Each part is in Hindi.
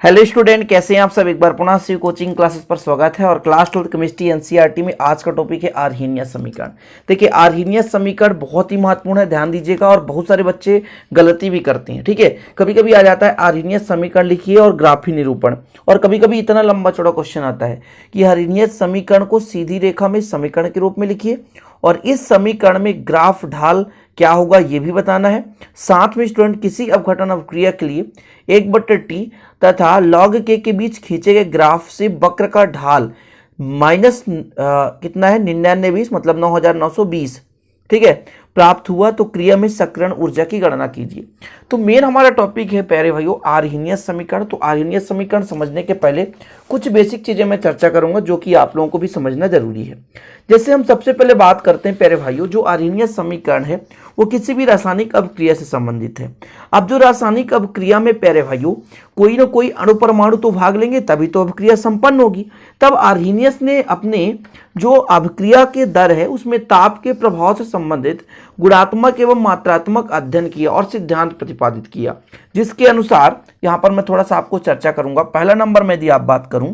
हेलो स्टूडेंट, कैसे हैं आप सब। एक बार पुनः से कोचिंग क्लासेस पर स्वागत है। और क्लास 12 केमिस्ट्री एनसीईआरटी में आज का टॉपिक है आर्हीनियस समीकरण। देखिए, आर्हीनियस समीकरण बहुत ही महत्वपूर्ण है, ध्यान दीजिएगा। और बहुत सारे बच्चे गलती भी करते हैं, ठीक है। कभी कभी आ जाता है आर्हीनियस समीकरण लिखिए और ग्राफी निरूपण, और कभी कभी इतना लंबा चौड़ा क्वेश्चन आता है कि आर्हीनियस समीकरण को सीधी रेखा में समीकरण के रूप में लिखिए और इस समीकरण में ग्राफ ढाल क्या होगा ये भी बताना है। साथ में स्टूडेंट किसी अपघटन अवक्रिया के लिए 1/t तथा log के बीच खींचे गए ग्राफ से वक्र का ढाल माइनस कितना है 9920 मतलब 9920, ठीक है, प्राप्त हुआ तो क्रिया में सक्रियण ऊर्जा की गणना कीजिए। तो मेन हमारा टॉपिक है प्यारे भाइयों आर्हीनियस समीकरण। तो आर्हीनियस समीकरण समझने के पहले कुछ बेसिक चीजें मैं चर्चा करूंगा जो कि आप लोगों को भी समझना जरूरी है। जैसे हम सबसे पहले बात करते हैं प्यारे भाइयों, जो आर्हीनियस समीकरण है वो किसी भी रासायनिक अभिक्रिया से संबंधित है। अब जो रासायनिक अभिक्रिया में प्यारे भाइयों कोई ना कोई अणु परमाणु तो भाग लेंगे तभी तो अभिक्रिया संपन्न होगी। तब आर्हीनियस ने अपने जो अभिक्रिया के दर है उसमें ताप के प्रभाव से संबंधित गुणात्मक एवं मात्रात्मक अध्ययन किया और सिद्धांत प्रतिपादित किया, जिसके अनुसार यहां पर मैं थोड़ा सा आपको चर्चा करूंगा। पहला नंबर में यदि आप बात करूं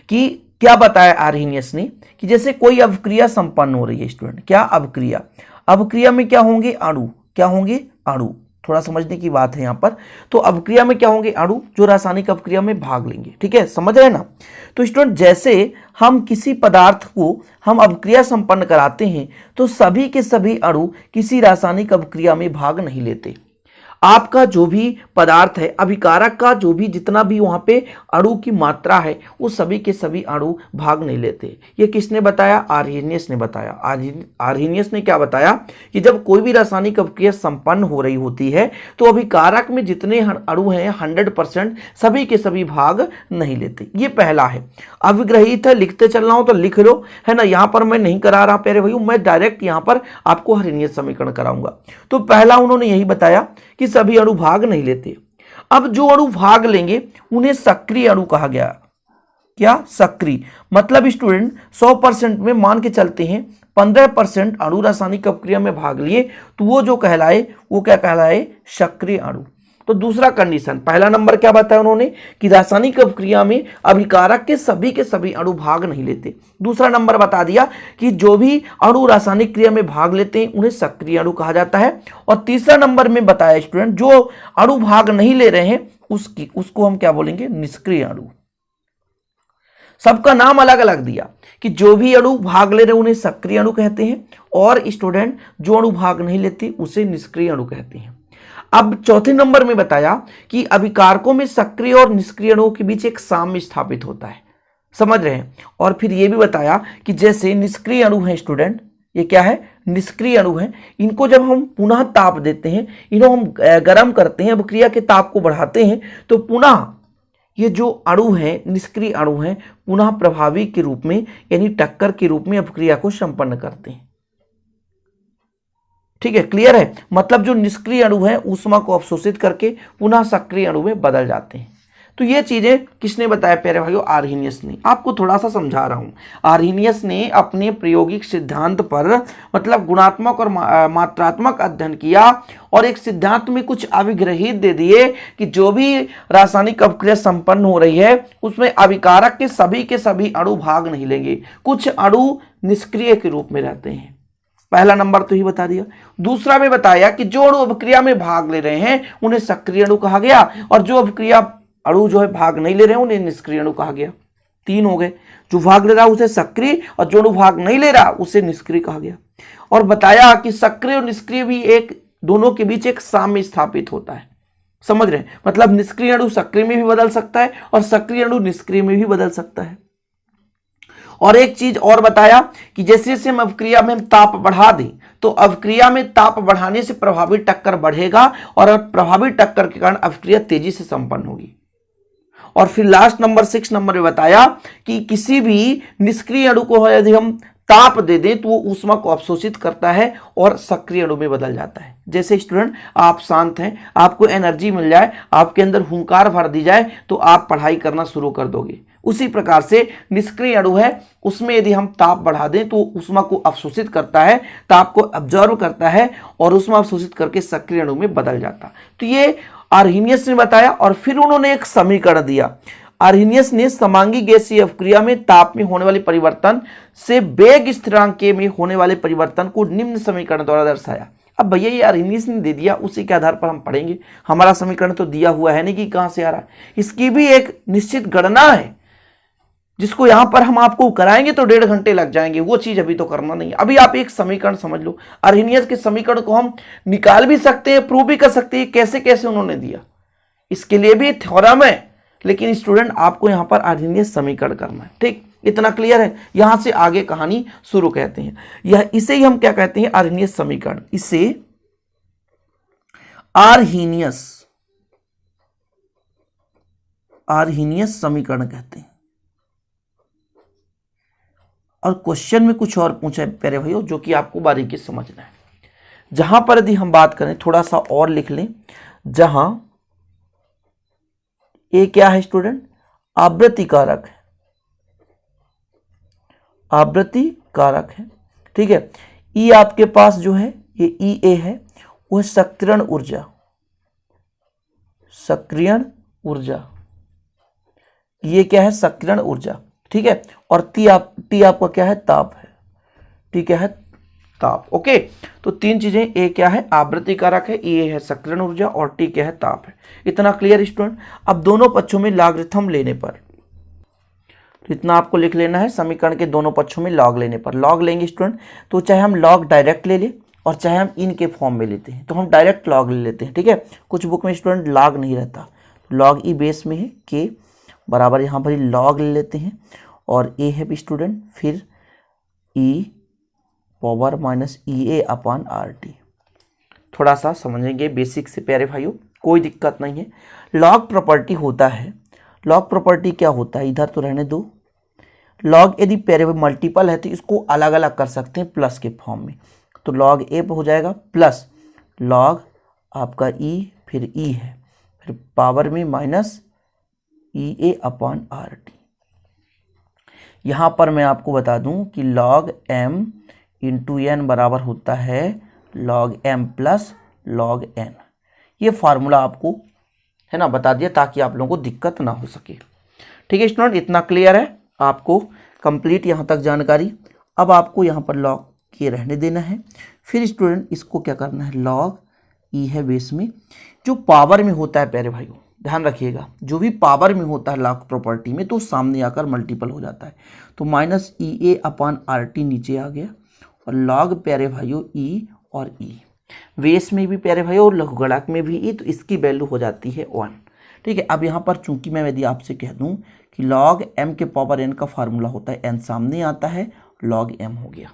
कि क्या बताया आर्हीनियस ने कि जैसे कोई अभिक्रिया संपन्न हो रही है स्टूडेंट, क्या अभिक्रिया, अभिक्रिया में क्या होंगे अणु, क्या होंगे अणु, थोड़ा समझने की बात है यहां पर। तो अभिक्रिया में क्या होंगे अणु जो रासायनिक अभिक्रिया में भाग लेंगे, ठीक है, समझ रहे हैं ना। तो स्टूडेंट जैसे हम किसी पदार्थ को हम अभिक्रिया संपन्न कराते हैं तो सभी के सभी अणु किसी रासायनिक अभिक्रिया में भाग नहीं लेते। आपका जो भी पदार्थ है अभिकारक का जो भी जितना भी वहां पे अणु की मात्रा है वो सभी के सभी अणु भाग नहीं लेते। ये किसने बताया, आर्हीनियस ने बताया। आर्हीनियस ने क्या बताया कि जब कोई भी रासायनिक अभिक्रिया संपन्न हो रही होती है तो अभिकारक में जितने अणु हैं 100% सभी के सभी भाग नहीं लेते। ये पहला है। अविग्रहित है, लिखते चल रहा हूं तो लिख लो, है ना। यहां पर मैं नहीं करा रहा प्यारे भाइयों, मैं डायरेक्ट यहां पर आपको आर्हीनियस समीकरण कराऊंगा। तो पहला उन्होंने यही बताया कि सभी अणु भाग नहीं लेते। अब जो अणु भाग लेंगे उन्हें सक्रिय अणु कहा गया। क्या, सक्रिय मतलब स्टूडेंट 100% में मान के चलते हैं 15% अणु रासायनिक अभिक्रिया में भाग लिए तो वो जो कहलाए वो क्या कहलाए, सक्रिय अणु। तो दूसरा कंडीशन, पहला नंबर क्या बताया उन्होंने कि रासायनिक अभिक्रिया में अभिकारक के सभी अणु भाग नहीं लेते। दूसरा नंबर बता दिया कि जो भी अणु रासायनिक क्रिया में भाग लेते हैं उन्हें सक्रिय अणु कहा जाता है। और तीसरा नंबर में बताया स्टूडेंट जो अणु भाग नहीं ले रहे हैं उसको हम क्या बोलेंगे, निष्क्रिय अणु। सबका नाम अलग अलग दिया कि जो भी अणु भाग ले रहे हैं उन्हें सक्रिय अणु कहते हैं और स्टूडेंट जो अणु भाग नहीं लेते उसे निष्क्रिय अणु कहते हैं। अब चौथे नंबर में बताया कि अभिकारकों में सक्रिय और निष्क्रिय अणुओं के बीच एक साम्य स्थापित होता है, समझ रहे हैं। और फिर यह भी बताया कि जैसे निष्क्रिय अणु है स्टूडेंट, ये क्या है, निष्क्रिय अणु है, इनको जब हम पुनः ताप देते हैं, इन्हें हम गर्म करते हैं, अभिक्रिया के ताप को बढ़ाते हैं तो पुनः ये जो अणु है निष्क्रिय अणु है पुनः प्रभावी के रूप में यानी टक्कर के रूप में अभिक्रिया को संपन्न करते हैं। ठीक है, क्लियर है। मतलब जो निष्क्रिय अणु है ऊष्मा को अवशोषित करके पुनः सक्रिय अणु में बदल जाते हैं। तो ये चीजें किसने बताया प्यारे भाइयों, आर्हीनियस ने। आपको थोड़ा सा समझा रहा हूं। आर्हीनियस ने अपने प्रायोगिक सिद्धांत पर मतलब गुणात्मक और मात्रात्मक अध्ययन किया और एक सिद्धांत में कुछ अविग्रहित दे दिए कि जो भी रासायनिक अभिक्रिया संपन्न हो रही है उसमें अभिकारक के सभी अणु भाग नहीं लेंगे, कुछ अणु निष्क्रिय के रूप में रहते हैं। पहला नंबर तो ही बता दिया। दूसरा में बताया कि जो अणु अभिक्रिया में भाग ले रहे हैं उन्हें सक्रिय अणु कहा गया और जो अभिक्रिया अणु जो है भाग नहीं ले रहे हैं उन्हें निष्क्रिय अणु कहा गया। तीन हो गए, जो भाग ले रहा उसे सक्रिय और जो अणु भाग नहीं ले रहा उसे निष्क्रिय कहा गया। और बताया कि सक्रिय और निष्क्रिय भी एक दोनों के बीच एक साम्य स्थापित होता है, समझ रहे हैं। मतलब निष्क्रिय अणु सक्रिय में भी बदल सकता है और सक्रिय अणु निष्क्रिय में भी बदल सकता है। और एक चीज और बताया कि जैसे जैसे हम अभिक्रिया में ताप बढ़ा दें तो अभिक्रिया में ताप बढ़ाने से प्रभावी टक्कर बढ़ेगा और प्रभावी टक्कर के कारण अभिक्रिया तेजी से संपन्न होगी। और फिर लास्ट नंबर 6 नंबर में बताया कि किसी भी निष्क्रिय अणु को यदि हम ताप दे दें तो वो ऊष्मा को अवशोषित करता है और सक्रिय अणु में बदल जाता है। जैसे स्टूडेंट आप शांत हैं, आपको एनर्जी मिल जाए, आपके अंदर हुंकार भर दी जाए तो आप पढ़ाई करना शुरू कर दोगे। उसी प्रकार से निष्क्रिय अणु है उसमें यदि हम ताप बढ़ा दें तो ऊष्मा को अवशोषित करता है, ताप को अब्जॉर्ब करता है और ऊष्मा अवशोषित करके सक्रिय अणु में बदल जाता। तो ये आर्हीनियस ने बताया और फिर उन्होंने एक समीकरण दिया। आर्हीनियस ने समांगी गैसीय अपक्रिया में ताप में होने वाले परिवर्तन से वेग स्थिरांक के में होने वाले परिवर्तन को निम्न समीकरण द्वारा दर्शाया। अब भैया ये आर्हीनियस ने दे दिया, उसी के आधार पर हम पढ़ेंगे। हमारा समीकरण तो दिया हुआ है नहीं कि कहां से आ रहा है, इसकी भी एक निश्चित गणना है जिसको यहां पर हम आपको कराएंगे तो 1.5 घंटे लग जाएंगे। वो चीज अभी तो करना नहीं है। अभी आप एक समीकरण समझ लो। आर्हीनियस के समीकरण को हम निकाल भी सकते हैं, प्रूव भी कर सकते हैं, कैसे कैसे उन्होंने दिया, इसके लिए भी थ्योरम है। लेकिन स्टूडेंट आपको यहां पर आर्हीनियस समीकरण करना है। ठीक, इतना क्लियर है। यहां से आगे कहानी शुरू कहते हैं। यह इसे ही हम क्या कहते हैं, आर्हीनियस समीकरण। इसे आर्हीनियस समीकरण कहते हैं। और क्वेश्चन में कुछ और पूछा है प्यारे भाइयों, जो कि आपको बारीकी समझना है। जहां पर यदि हम बात करें, थोड़ा सा और लिख लें, जहां ए क्या है स्टूडेंट, आवृत्ति कारक है, आवृत्ति कारक है। ठीक है, ई आपके पास जो है ये ई ए है, वह सक्रियण ऊर्जा, सक्रियण ऊर्जा, ये क्या है, सक्रियण ऊर्जा। ठीक है, और टी आपका क्या है, ताप है। टी क्या है, ताप। ओके, तो तीन चीजें, ए क्या है, आवृत्ति कारक है, ए है सक्रियण ऊर्जा, और टी क्या है, ताप है। इतना क्लियर स्टूडेंट। अब दोनों पक्षों में लॉगरिथम लेने पर, तो इतना आपको लिख लेना है, समीकरण के दोनों पक्षों में लॉग लेने पर। लॉग लेंगे स्टूडेंट, तो चाहे हम लॉग डायरेक्ट ले लें और चाहे हम इनके फॉर्म में लेते हैं, तो हम डायरेक्ट लॉग ले लेते हैं। ठीक है, कुछ बुक में स्टूडेंट लॉग नहीं रहता, लॉग ई बेस में है, के बराबर यहाँ पर लॉग ले लेते हैं, और ए है भी स्टूडेंट, फिर ई पावर माइनस ई ए अपॉन आर टी। थोड़ा सा समझेंगे बेसिक से प्यारे भाइयों, कोई दिक्कत नहीं है। लॉग प्रॉपर्टी होता है, लॉग प्रॉपर्टी क्या होता है, इधर तो रहने दो। लॉग यदि प्यारे भाई मल्टीपल है तो इसको अलग अलग कर सकते हैं प्लस के फॉर्म में, तो लॉग ए हो जाएगा प्लस लॉग आपका ई, फिर ई है, फिर पावर में माइनस ई ए अपॉन आर टी। यहाँ पर मैं आपको बता दूं कि log m इंटू एन बराबर होता है log m plus log n। ये फार्मूला आपको है ना बता दिया, ताकि आप लोगों को दिक्कत ना हो सके। ठीक है स्टूडेंट, इतना क्लियर है आपको, कंप्लीट यहाँ तक जानकारी। अब आपको यहाँ पर log के रहने देना है। फिर स्टूडेंट इसको क्या करना है, log e है बेस में, जो पावर में होता है प्यारे भाइयों ध्यान रखिएगा, जो भी पावर में होता है लॉग प्रॉपर्टी में, तो सामने आकर मल्टीपल हो जाता है। तो माइनस ई ए अपॉन आर टी नीचे आ गया, और लॉग प्यारे भाइयों ई और ई, बेस में भी प्यारे भाइयों और लघुगणक में भी ई, तो इसकी वैल्यू हो जाती है 1। ठीक है, अब यहाँ पर चूंकि मैं यदि आपसे कह दूँ कि लॉग एम के पावर एन का फार्मूला होता है, एन सामने आता है, लॉग एम हो गया।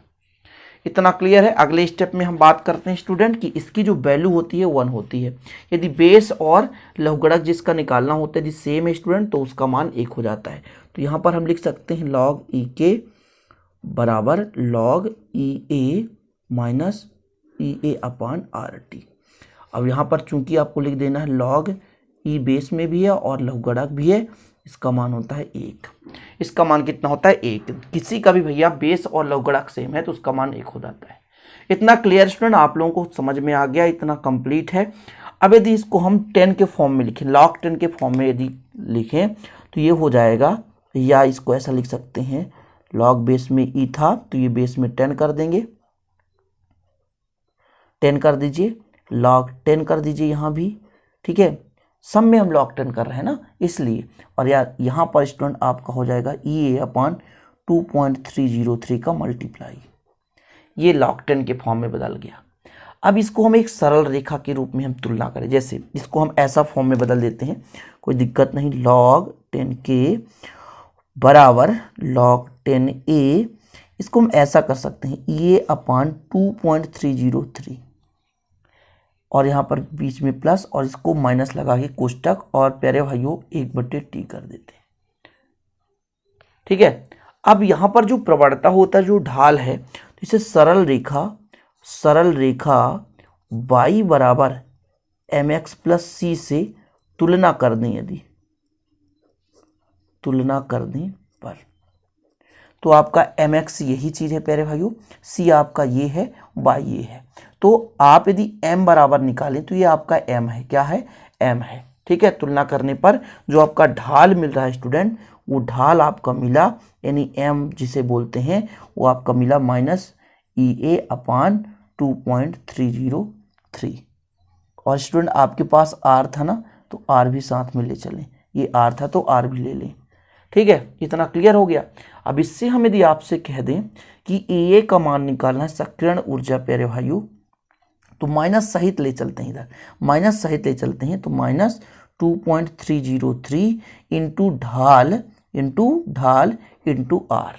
इतना क्लियर है। अगले स्टेप में हम बात करते हैं स्टूडेंट कि इसकी जो वैल्यू होती है 1 होती है। यदि बेस और लघुगणक जिसका निकालना होता है यदि सेम है स्टूडेंट, तो उसका मान 1 हो जाता है। तो यहाँ पर हम लिख सकते हैं लॉग ई के बराबर लॉग ई ए माइनस ई ए अपॉन आर टी। अब यहाँ पर चूंकि आपको लिख देना है लॉग ई बेस में भी है और लघुगणक भी है, इसका मान होता है 1। इसका मान कितना होता है, 1। किसी का भी भैया बेस और लघुगणक सेम है तो उसका मान 1 हो जाता है। इतना क्लियर स्टूडेंट, आप लोगों को समझ में आ गया, इतना कंप्लीट है। अब यदि इसको हम 10 के फॉर्म में लिखें, लॉग 10 के फॉर्म में यदि लिखें तो ये हो जाएगा, या इसको ऐसा लिख सकते हैं, लॉग बेस में ई था तो ये बेस में 10 कर देंगे, 10 कर दीजिए, लॉग 10 कर दीजिए यहाँ भी। ठीक है, सब में हम लॉग 10 कर रहे हैं ना इसलिए, और यार यहाँ पर स्टूडेंट आपका हो जाएगा ई ए अपॉन 2.303 का मल्टीप्लाई, ये लॉग 10 के फॉर्म में बदल गया। अब इसको हम एक सरल रेखा के रूप में हम तुलना करें, जैसे इसको हम ऐसा फॉर्म में बदल देते हैं, कोई दिक्कत नहीं। लॉग 10 के बराबर लॉग 10 ए, इसको हम ऐसा कर सकते हैं ई ए अपॉन 2.303, और यहाँ पर बीच में प्लस और इसको माइनस लगा के कोष्टक, और प्यारे भाइयों 1/t कर देते हैं। ठीक है, अब यहाँ पर जो प्रवणता होता है, जो ढाल है, तो इसे सरल रेखा y बराबर mx प्लस सी से तुलना कर दें, यदि तुलना कर दें पर, तो आपका mx यही चीज़ है प्यारे भाइयों, c आपका ये है, y ये है। तो आप यदि m बराबर निकालें तो ये आपका m है, क्या है, m है। ठीक है, तुलना करने पर जो आपका ढाल मिल रहा है स्टूडेंट, वो ढाल आपका मिला यानी m जिसे बोलते हैं वो आपका मिला -EA/2.303। और स्टूडेंट आपके पास r था ना, तो r भी साथ में ले चलें, ये r था तो r भी ले लें। ठीक है, इतना क्लियर हो गया। अब इससे हम यदि आपसे कह दें कि AA का मान निकालना है सक्रियण ऊर्जा प्यारे भाइयों, तो माइनस सहित ले चलते हैं, इधर माइनस सहित ले चलते हैं, तो -2.303 इंटू ढाल इंटू r।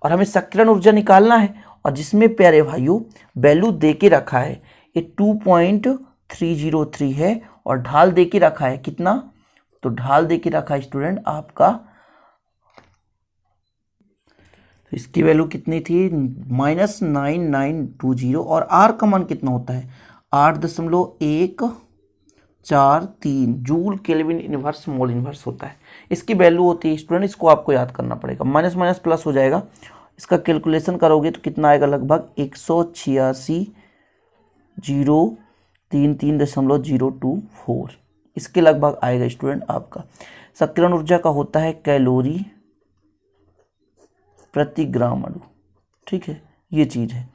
और हमें सक्रियण ऊर्जा निकालना है, और जिसमें प्यारे भाइयों वैल्यू दे के रखा है ये 2.303 है, और ढाल दे के रखा है कितना, तो ढाल दे के रखा है स्टूडेंट आपका, तो इसकी वैल्यू कितनी थी -9920, और r का मान कितना होता है 8.143 joule kelvin inverse mole inverse होता है। इसकी वैल्यू होती है स्टूडेंट, इसको आपको याद करना पड़ेगा, माइनस माइनस प्लस हो जाएगा, इसका कैलकुलेशन करोगे तो कितना आएगा, लगभग 186,033.024 इसके लगभग आएगा स्टूडेंट आपका। सक्रियण ऊर्जा का होता है कैलोरी प्रति ग्राम अणु। ठीक है, ये चीज है।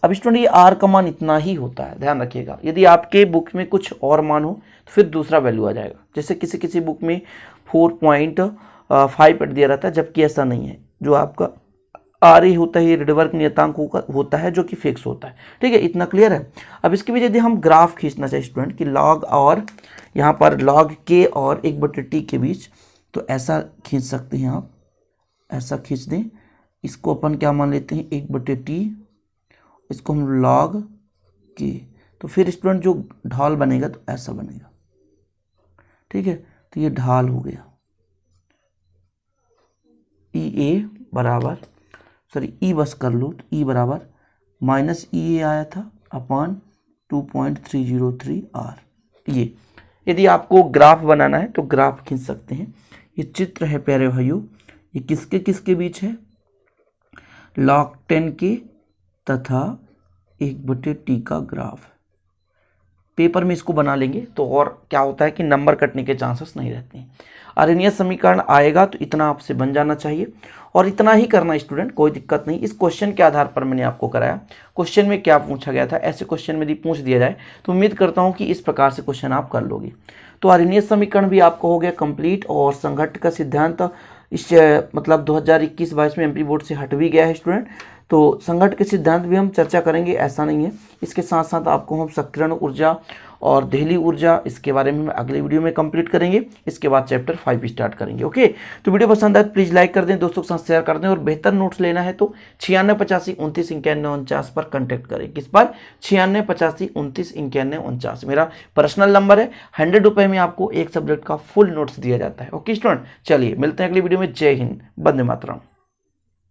अब स्टूडेंट ये r का मान इतना ही होता है, ध्यान रखिएगा। यदि आपके बुक में कुछ और मान हो तो फिर दूसरा वैल्यू आ जाएगा, जैसे किसी किसी बुक में 4.5 दिया रहता है, जबकि ऐसा नहीं है। जो आपका r ही होता है ये रिडवर्क नियतांक होता है जो कि फिक्स होता है। ठीक है, इतना क्लियर है। अब इसके भी यदि हम ग्राफ खींचना चाहिए स्टूडेंट कि log और यहाँ पर log k और 1/t के बीच, तो ऐसा खींच सकते हैं आप, ऐसा खींच दें। इसको अपन क्या मान लेते हैं 1/t, इसको हम log k, तो फिर स्टूडेंट जो ढाल बनेगा तो ऐसा बनेगा। ठीक है, तो ये ढाल हो गया EA बराबर, सॉरी E बस कर लो, तो E बराबर -EA आया था अपान 2.303 r। ये यदि आपको ग्राफ बनाना है तो ग्राफ खींच सकते हैं। ये चित्र है प्यारे भाइयों, ये किसके किसके बीच है, log 10 के तथा 1/t का ग्राफ। पेपर में इसको बना लेंगे तो और क्या होता है कि नंबर कटने के चांसेस नहीं रहते हैं। अरेनियस समीकरण आएगा तो इतना आपसे बन जाना चाहिए, और इतना ही करना स्टूडेंट, कोई दिक्कत नहीं। इस क्वेश्चन के आधार पर मैंने आपको कराया। क्वेश्चन में क्या पूछा गया था, ऐसे क्वेश्चन में यदि पूछ दिया जाए तो उम्मीद करता हूँ कि इस प्रकार से क्वेश्चन आप कर लोगे। तो अरेनियस समीकरण भी आपको हो गया कंप्लीट, और संघट्ट का सिद्धांत इस मतलब 2021-22 में एमपी बोर्ड से हट भी गया है स्टूडेंट। तो संघट्ट के सिद्धांत भी हम चर्चा करेंगे, ऐसा नहीं है। इसके साथ साथ आपको हम सक्रियण ऊर्जा और देहली ऊर्जा, इसके बारे में हम अगले वीडियो में कंप्लीट करेंगे। इसके बाद चैप्टर 5 स्टार्ट करेंगे। ओके, तो वीडियो पसंद आए तो प्लीज़ लाइक कर दें, दोस्तों के साथ शेयर कर दें, और बेहतर नोट्स लेना है तो 9685299149 पर कॉन्टैक्ट करें। किस पर, 9685299149 मेरा पर्सनल नंबर है। 100 रुपये में आपको एक सब्जेक्ट का फुल नोट्स दिया जाता है। ओके स्टूडेंट, चलिए मिलते हैं अगली वीडियो में। जय हिंद, वंदे मातरम।